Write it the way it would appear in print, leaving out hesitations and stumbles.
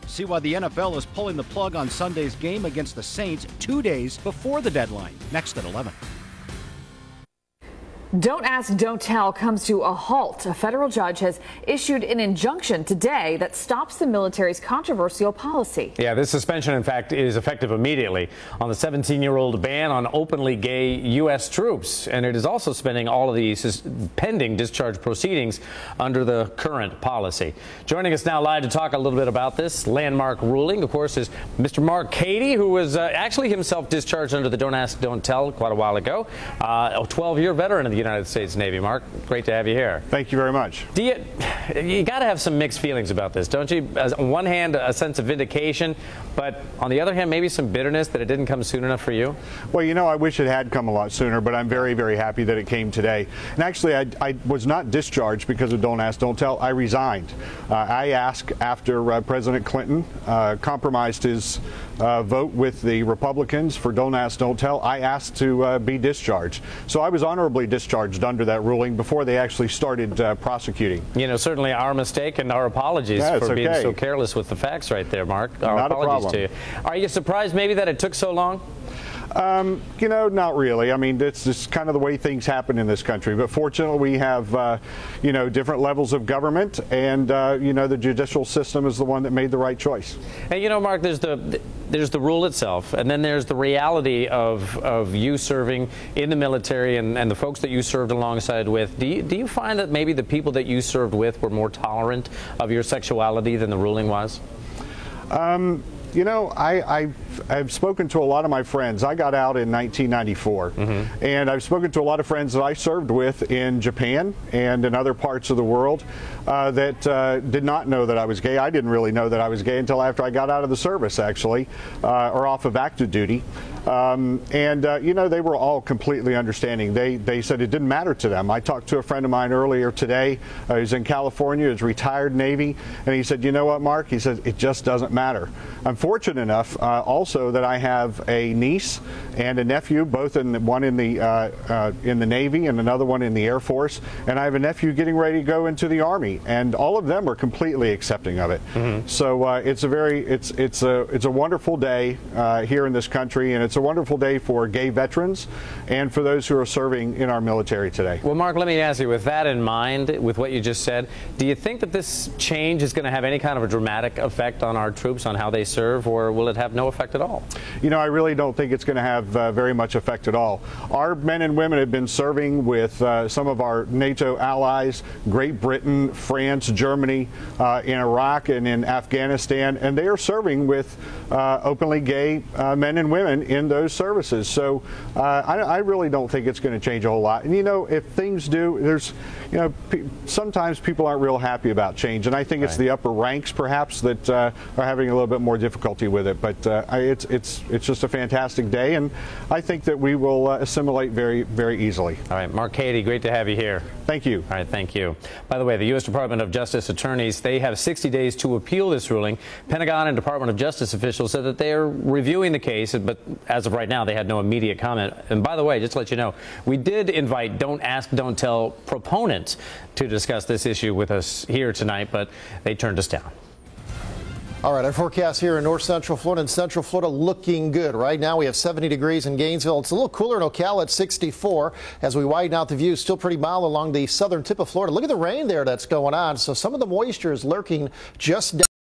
See why the NFL is pulling the plug on Sunday's game against the Saints 2 days before the deadline. Next at 11. Don't ask, don't tell comes to a halt. A federal judge has issued an injunction today that stops the military's controversial policy. Yeah, this suspension, in fact, is effective immediately on the 17-year-old ban on openly gay U.S. troops. And it is also suspending all of these pending discharge proceedings under the current policy. Joining us now live to talk a little bit about this landmark ruling, of course, is Mr. Mark Cady, who was actually himself discharged under the Don't Ask, Don't Tell quite a while ago. A 12-year veteran of the United States Navy. Mark, great to have you here. Thank you very much. You got to have some mixed feelings about this, don't you? On one hand, a sense of vindication, but on the other hand, maybe some bitterness that it didn't come soon enough for you? Well, you know, I wish it had come a lot sooner, but I'm very, very happy that it came today. And actually, I was not discharged because of Don't Ask, Don't Tell. I resigned. I asked after President Clinton compromised his vote with the Republicans for Don't Ask, Don't Tell. I asked to be discharged. So I was honorably discharged under that ruling before they actually started prosecuting. You know, certainly our mistake and our apologies for being so careless with the facts right there, Mark. Our Not apologies a problem. to you. Are you surprised maybe that it took so long? You know, not really. I mean, it's just kind of the way things happen in this country. But fortunately, we have, you know, different levels of government, and you know, the judicial system is the one that made the right choice. And you know, Mark, there's the rule itself, and then there's the reality of you serving in the military and the folks that you served alongside with. Do you find that maybe the people that you served with were more tolerant of your sexuality than the ruling was? You know, I've spoken to a lot of my friends. I got out in 1994, and I've spoken to a lot of friends that I served with in Japan and in other parts of the world that did not know that I was gay. I didn't really know that I was gay until after I got out of the service, actually, or off of active duty. You know, they were all completely understanding. They said it didn't matter to them. I talked to a friend of mine earlier today. He's in California, he's retired Navy, and he said, you know what, Mark? He said, it just doesn't matter. I'm fortunate enough also that I have a niece and a nephew, both one in the Navy and another one in the Air Force, and I have a nephew getting ready to go into the Army, and all of them are completely accepting of it. So it's a wonderful day here in this country, and it's a wonderful day for gay veterans and for those who are serving in our military today. Well, Mark, let me ask you, with that in mind, with what you just said, do you think that this change is going to have any kind of a dramatic effect on our troops, on how they serve, or will it have no effect at all? You know, I really don't think it's going to have very much effect at all. Our men and women have been serving with some of our NATO allies, Great Britain, France, Germany, in Iraq and in Afghanistan, and they are serving with openly gay men and women in those services. So I really don't think it's going to change a whole lot. And you know, if things do, there's, you know, sometimes people aren't real happy about change, and I think it's the upper ranks perhaps that are having a little bit more difficulty with it. But it's just a fantastic day, and I think that we will assimilate very, very easily. All right, Mark Cady, great to have you here. Thank you. All right, thank you. By the way, the U.S. Department of Justice attorneys, they have 60 days to appeal this ruling. Pentagon and Department of Justice officials said that they are reviewing the case, but as of right now, they had no immediate comment. And by the way, just to let you know, we did invite Don't Ask, Don't Tell proponents to discuss this issue with us here tonight, but they turned us down. All right, our forecast here in north central Florida and central Florida looking good. Right now we have 70 degrees in Gainesville. It's a little cooler in Ocala at 64. As we widen out the view, still pretty mild along the southern tip of Florida. Look at the rain there that's going on. So some of the moisture is lurking just down.